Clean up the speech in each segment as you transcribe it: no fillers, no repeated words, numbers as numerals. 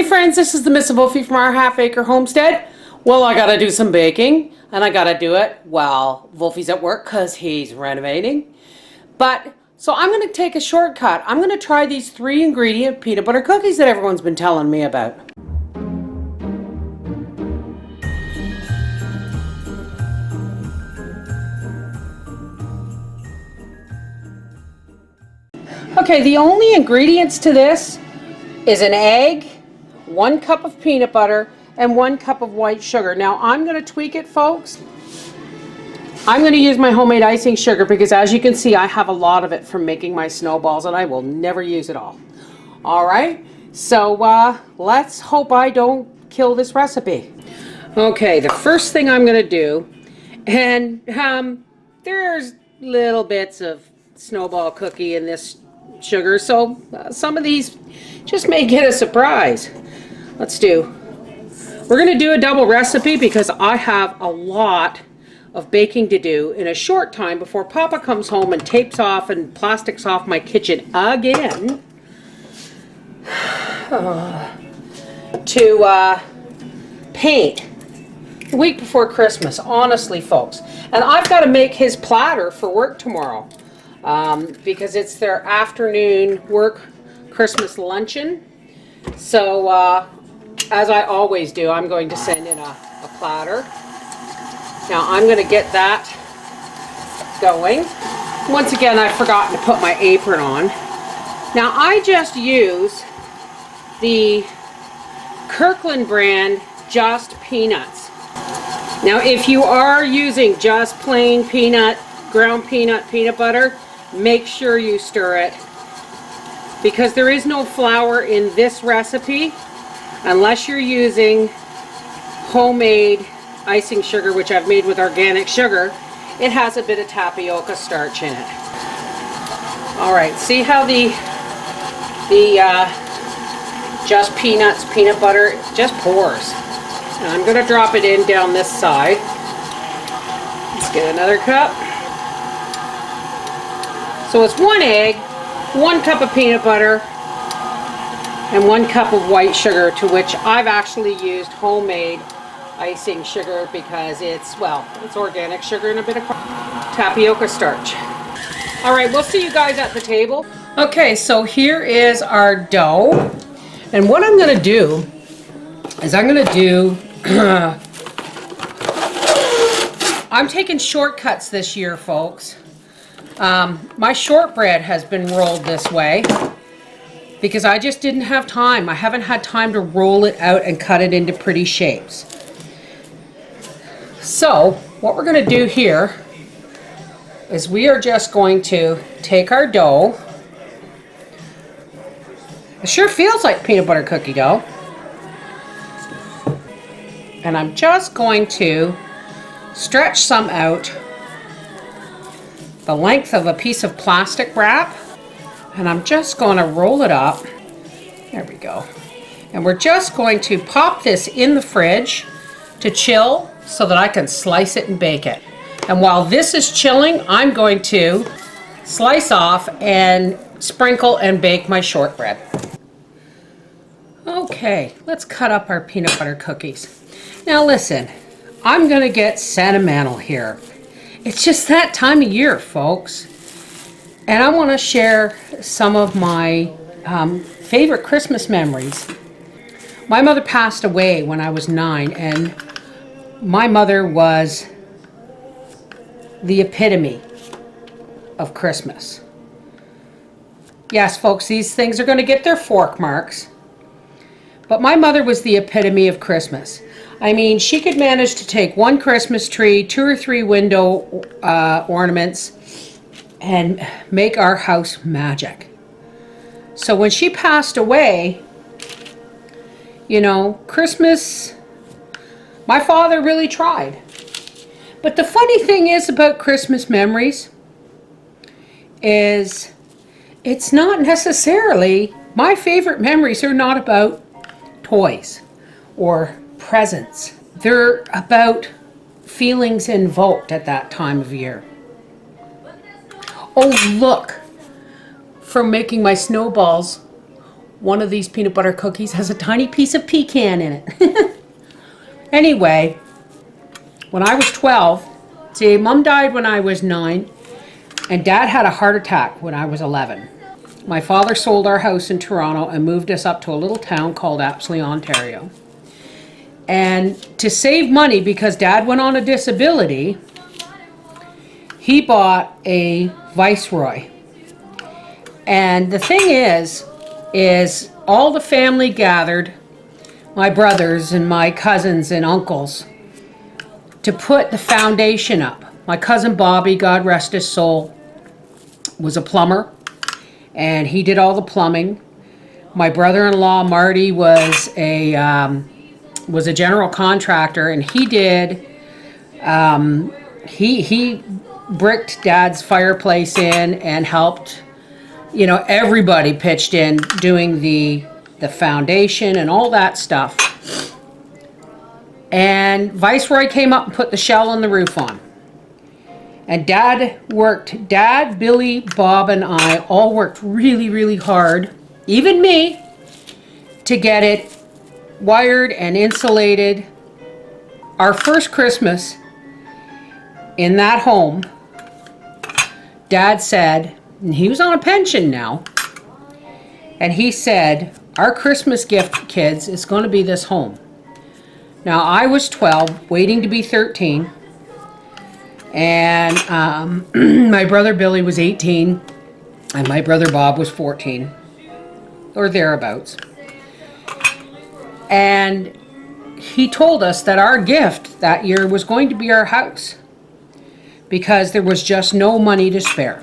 Hey friends, this is the Miss Wolfie from our Half Acre Homestead. Well, I gotta do some baking, and I gotta do it while Wolfie's at work because he's renovating. So I'm gonna take a shortcut. I'm gonna try these 3-ingredient peanut butter cookies that everyone's been telling me about. Okay, the only ingredients to this is an egg, 1 cup of peanut butter, and 1 cup of white sugar. Now I'm going to tweak it, folks. I'm going to use my homemade icing sugar because, as you can see, I have a lot of it from making my snowballs and I will never use it all. Alright, so let's hope I don't kill this recipe. Okay, the first thing I'm going to do, and there's little bits of snowball cookie in this sugar, so some of these just may get a surprise. We're going to do a double recipe because I have a lot of baking to do in a short time before Papa comes home and tapes off and plastics off my kitchen again to paint the week before Christmas, honestly, folks. And I've got to make his platter for work tomorrow because it's their afternoon work Christmas luncheon. So as I always do, I'm going to send in a platter. Now I'm going to get that going. Once again, I've forgotten to put my apron on. Now I just use the Kirkland brand Just Peanuts. Now if you are using just plain ground peanut butter, make sure you stir it, because there is no flour in this recipe unless you're using homemade icing sugar, which I've made with organic sugar. It has a bit of tapioca starch in it. Alright, see how the Just Peanuts peanut butter just pours. And I'm going to drop it in down this side. Let's get another cup. So it's 1 egg, 1 cup of peanut butter, and 1 cup of white sugar, to which I've actually used homemade icing sugar because it's organic sugar and a bit of tapioca starch. Alright, we'll see you guys at the table. Okay, so here is our dough. And what I'm going to do is I'm taking shortcuts this year, folks. My shortbread has been rolled this way because I just didn't have time. I haven't had time to roll it out and cut it into pretty shapes. So what we're going to do here is we are just going to take our dough. It sure feels like peanut butter cookie dough. And I'm just going to stretch some out the length of a piece of plastic wrap, and I'm just going to roll it up. There we go. And we're just going to pop this in the fridge to chill so that I can slice it and bake it. And while this is chilling, I'm going to slice off and sprinkle and bake my shortbread. Okay, let's cut up our peanut butter cookies. Now listen, I'm going to get sentimental here. It's just that time of year, folks. And I want to share some of my favorite Christmas memories. My mother passed away when I was 9, and my mother was the epitome of Christmas. Yes, folks, these things are going to get their fork marks. But my mother was the epitome of Christmas. I mean, she could manage to take 1 Christmas tree, 2 or 3 window ornaments, and make our house magic. So when she passed away, you know, Christmas, my father really tried. But the funny thing is about Christmas memories is it's not necessarily, my favorite memories are not about toys or presents. They're about feelings invoked at that time of year. Oh, look, from making my snowballs, one of these peanut butter cookies has a tiny piece of pecan in it. Anyway, when I was 12, see, Mom died when I was 9, and Dad had a heart attack when I was 11. My father sold our house in Toronto and moved us up to a little town called Apsley, Ontario. And to save money, because Dad went on a disability, he bought a Viceroy. And the thing is all the family gathered, my brothers and my cousins and uncles, to put the foundation up. My cousin Bobby, God rest his soul, was a plumber, and he did all the plumbing. My brother-in-law Marty was a general contractor, and he did he bricked Dad's fireplace in and helped. You know, everybody pitched in doing the foundation and all that stuff. And Viceroy came up and put the shell on the roof on. And Dad, Billy, Bob, and I all worked really, really hard, even me, to get it wired and insulated. Our first Christmas in that home, Dad said, and he was on a pension now, and he said, our Christmas gift, kids, is going to be this home. Now, I was 12, waiting to be 13, and my brother Billy was 18, and my brother Bob was 14, or thereabouts. And he told us that our gift that year was going to be our house, because there was just no money to spare.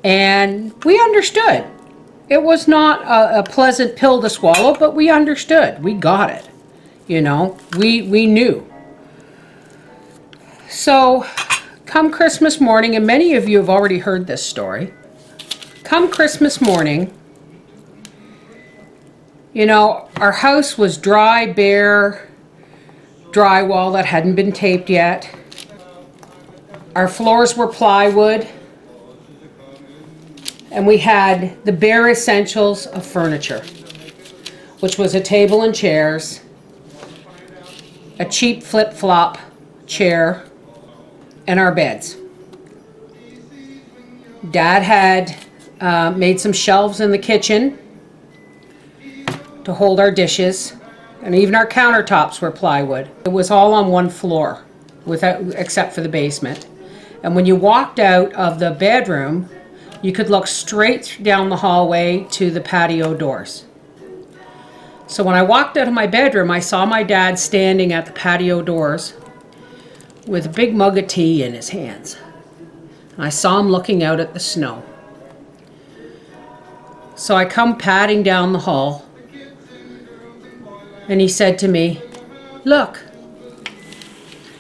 And we understood. It was not a pleasant pill to swallow, but we understood. We got it. You know, we knew. So, come Christmas morning, and many of you have already heard this story. Come Christmas morning, you know, our house was dry, bare, drywall that hadn't been taped yet. Our floors were plywood. And we had the bare essentials of furniture, which was a table and chairs, a cheap flip-flop chair, and our beds. Dad had made some shelves in the kitchen to hold our dishes, and even our countertops were plywood. It was all on one floor, except for the basement. And when you walked out of the bedroom, you could look straight down the hallway to the patio doors. So when I walked out of my bedroom, I saw my dad standing at the patio doors with a big mug of tea in his hands. And I saw him looking out at the snow. So I come padding down the hall, and he said to me, "Look."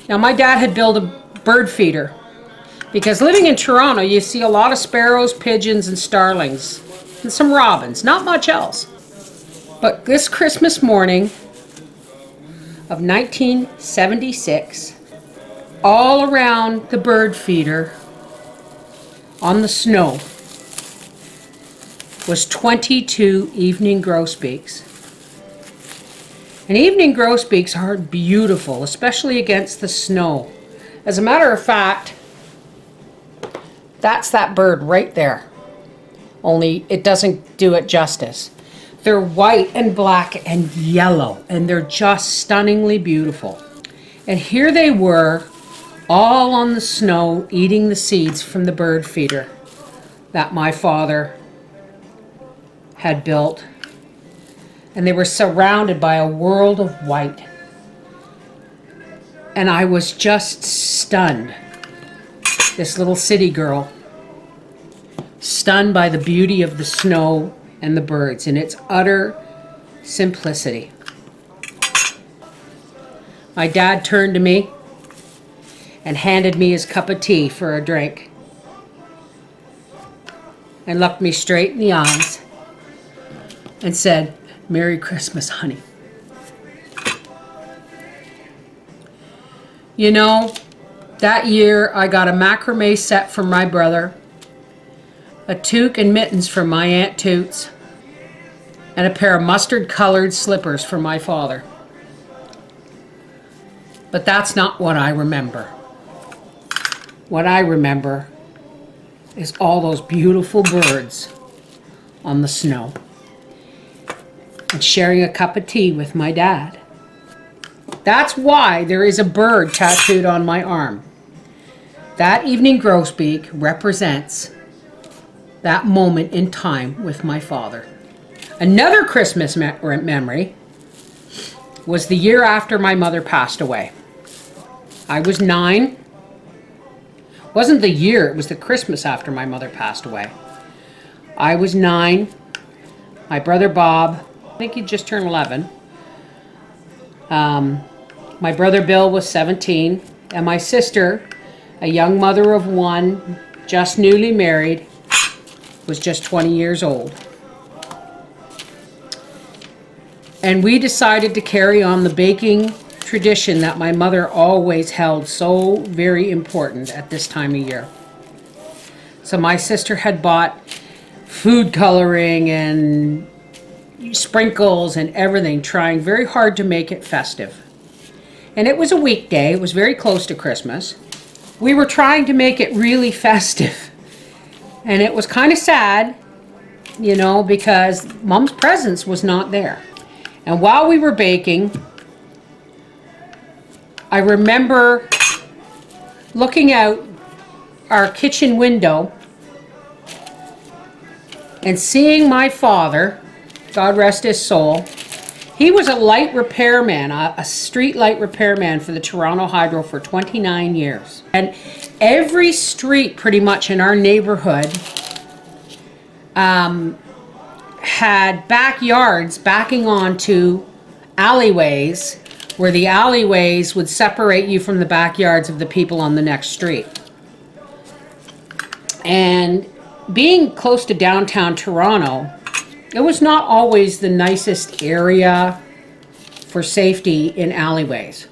Now my dad had built a bird feeder, because living in Toronto, you see a lot of sparrows, pigeons, and starlings, and some robins, not much else. But this Christmas morning of 1976, all around the bird feeder on the snow was 22 evening grosbeaks. And evening grosbeaks are beautiful, especially against the snow. As a matter of fact, that's that bird right there. Only it doesn't do it justice. They're white and black and yellow, and they're just stunningly beautiful. And here they were, all on the snow, eating the seeds from the bird feeder that my father had built. And they were surrounded by a world of white. And I was just stunned. This little city girl, stunned by the beauty of the snow and the birds in its utter simplicity. My dad turned to me and handed me his cup of tea for a drink, and looked me straight in the eyes and said, "Merry Christmas, honey." You know, that year I got a macrame set from my brother, a toque and mittens from my Aunt Toots, and a pair of mustard-colored slippers for my father. But that's not what I remember. What I remember is all those beautiful birds on the snow and sharing a cup of tea with my dad. That's why there is a bird tattooed on my arm. That evening grosbeak represents that moment in time with my father. Another Christmas memory was the year after my mother passed away. I was 9. Wasn't the year, it was the Christmas after my mother passed away. I was 9. My brother Bob, I think he just turned 11. My brother Bill was 17. And my sister, a young mother of 1, just newly married, was just 20 years old. And we decided to carry on the baking tradition that my mother always held so very important at this time of year. So my sister had bought food coloring and sprinkles and everything, trying very hard to make it festive. And it was a weekday, it was very close to Christmas. We were trying to make it really festive. And it was kind of sad, you know, because Mom's presence was not there. And while we were baking, I remember looking out our kitchen window and seeing my father, God rest his soul. He was a light repairman, a street light repairman for the Toronto Hydro for 29 years. And every street pretty much in our neighborhood had backyards backing onto alleyways, where the alleyways would separate you from the backyards of the people on the next street. And being close to downtown Toronto, it was not always the nicest area for safety in alleyways.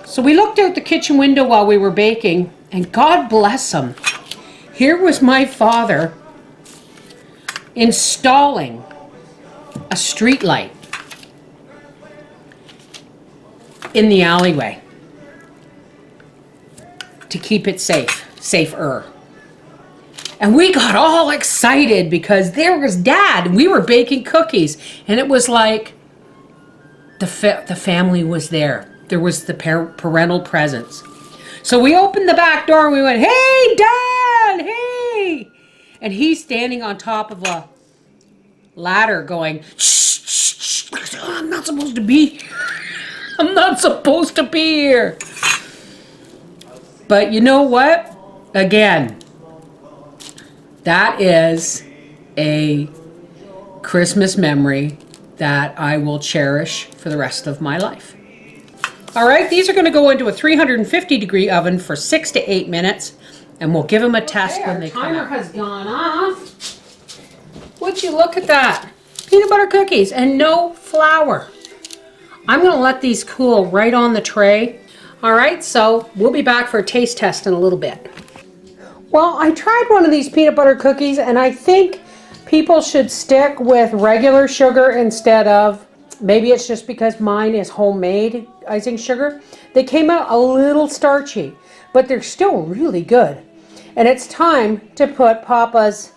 So we looked out the kitchen window while we were baking, and God bless him, here was my father installing a street light in the alleyway to keep it safer. And we got all excited because there was Dad and we were baking cookies, and it was like the family was there. There was the parental presence. So we opened the back door and we went, "Hey, Dad, hey!" And he's standing on top of a ladder going, "Shh, shh, shh, I'm not supposed to be here. I'm not supposed to be here." But you know what? Again, that is a Christmas memory that I will cherish for the rest of my life. All right, these are going to go into a 350-degree oven for 6 to 8 minutes, and we'll give them a test when they come out. Timer has gone off. Would you look at that? Peanut butter cookies and no flour. I'm going to let these cool right on the tray. All right, so we'll be back for a taste test in a little bit. Well, I tried one of these peanut butter cookies, and I think people should stick with regular sugar instead of, maybe it's just because mine is homemade icing sugar. They came out a little starchy, but they're still really good. And it's time to put Papa's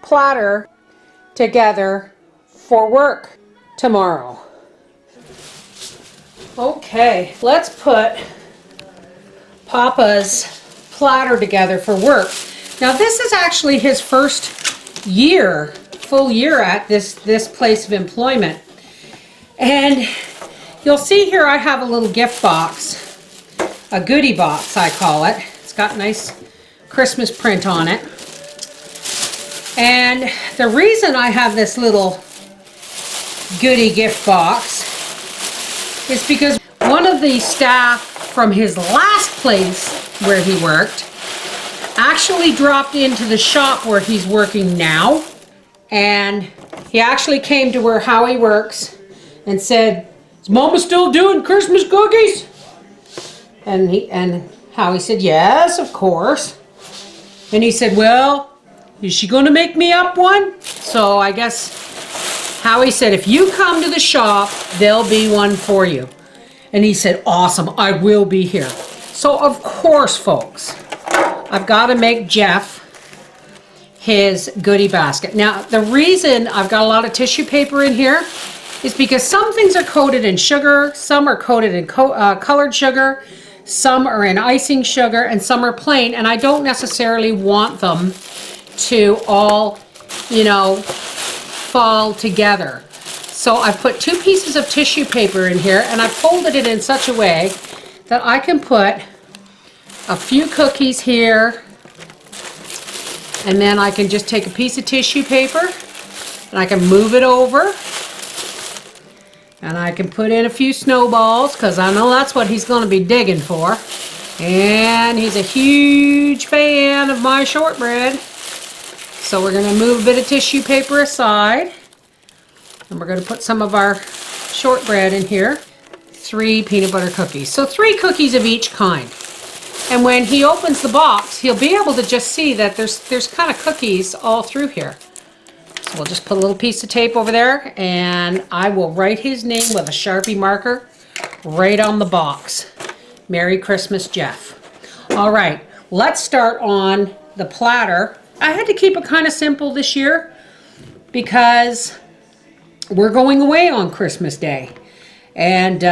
platter together for work tomorrow. Okay, let's put Papa's platter together for work. Now this is actually his first full year at this place of employment. And you'll see here I have a little gift box, a goodie box I call it. It's got a nice Christmas print on it. And the reason I have this little goodie gift box is because one of the staff from his last place where he worked actually dropped into the shop where he's working now, and he actually came to where Howie works and said, "Is Mama still doing Christmas cookies?" And Howie said, "Yes, of course." And he said, well, is she going to make me up one? So I guess Howie said, if you come to the shop, there'll be one for you. And he said, awesome, I will be here. So of course, folks, I've got to make Jeff his goodie basket. Now, the reason I've got a lot of tissue paper in here is because some things are coated in sugar, some are coated in colored sugar, some are in icing sugar, and some are plain, and I don't necessarily want them to all, fall together. So I've put 2 pieces of tissue paper in here, and I've folded it in such a way that I can put a few cookies here, and then I can just take a piece of tissue paper and I can move it over, and I can put in a few snowballs because I know that's what he's going to be digging for. And he's a huge fan of my shortbread. So we're going to move a bit of tissue paper aside, and we're going to put some of our shortbread in here. 3 peanut butter cookies. So 3 cookies of each kind. And when he opens the box, he'll be able to just see that there's kind of cookies all through here. So we'll just put a little piece of tape over there, and I will write his name with a Sharpie marker right on the box. Merry Christmas, Jeff. All right, let's start on the platter. I had to keep it kind of simple this year because we're going away on Christmas Day. And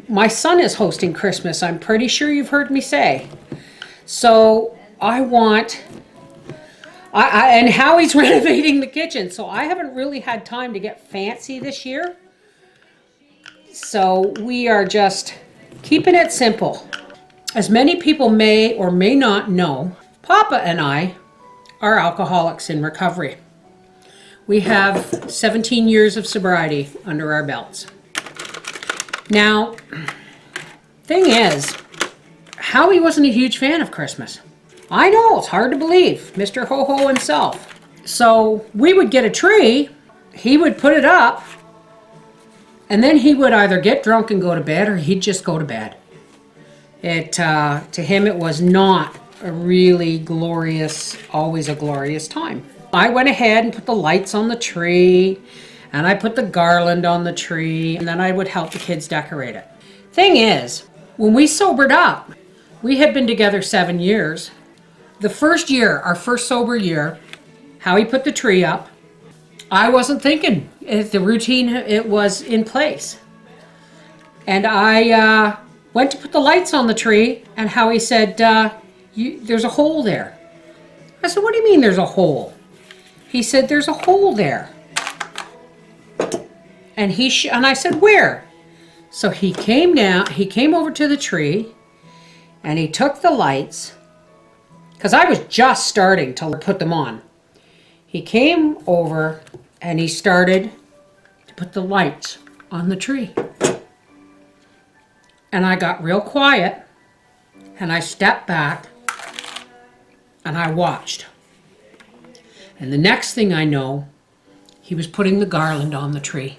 my son is hosting Christmas, I'm pretty sure you've heard me say. So I want, and Howie's renovating the kitchen, so I haven't really had time to get fancy this year. So we are just keeping it simple. As many people may or may not know, Papa and I are alcoholics in recovery. We have 17 years of sobriety under our belts. Now, thing is, Howie wasn't a huge fan of Christmas. I know, it's hard to believe, Mr. Ho-Ho himself. So we would get a tree, he would put it up, and then he would either get drunk and go to bed, or he'd just go to bed. To him, it was not a really glorious, always a glorious time. I went ahead and put the lights on the tree, and I put the garland on the tree, and then I would help the kids decorate it. Thing is, when we sobered up, we had been together 7 years. The first year, our first sober year, Howie put the tree up. I wasn't thinking. The routine, it was in place. And I went to put the lights on the tree, and Howie said, there's a hole there. I said, what do you mean there's a hole? He said, there's a hole there. And I said, where? So he came down, he came over to the tree, and he took the lights, because I was just starting to put them on. He came over and he started to put the lights on the tree. And I got real quiet, and I stepped back, and I watched. And the next thing I know, he was putting the garland on the tree.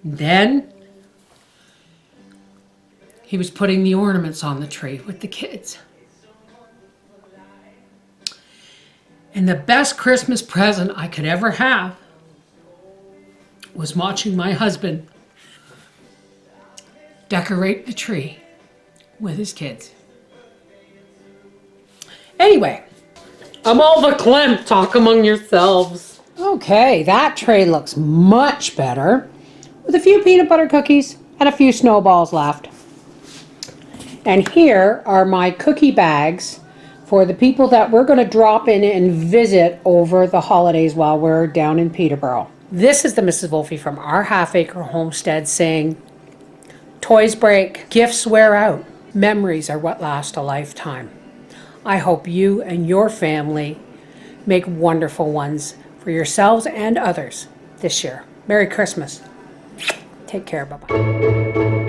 Then he was putting the ornaments on the tree with the kids. And the best Christmas present I could ever have was watching my husband decorate the tree with his kids. Anyway, I'm all verklempt. Talk among yourselves. Okay, that tray looks much better, with a few peanut butter cookies and a few snowballs left. And here are my cookie bags for the people that we're going to drop in and visit over the holidays while we're down in Peterborough. This is the Mrs. Wolfe from our half-acre homestead saying, toys break, gifts wear out, memories are what last a lifetime. I hope you and your family make wonderful ones for yourselves and others this year. Merry Christmas. Take care. Bye-bye.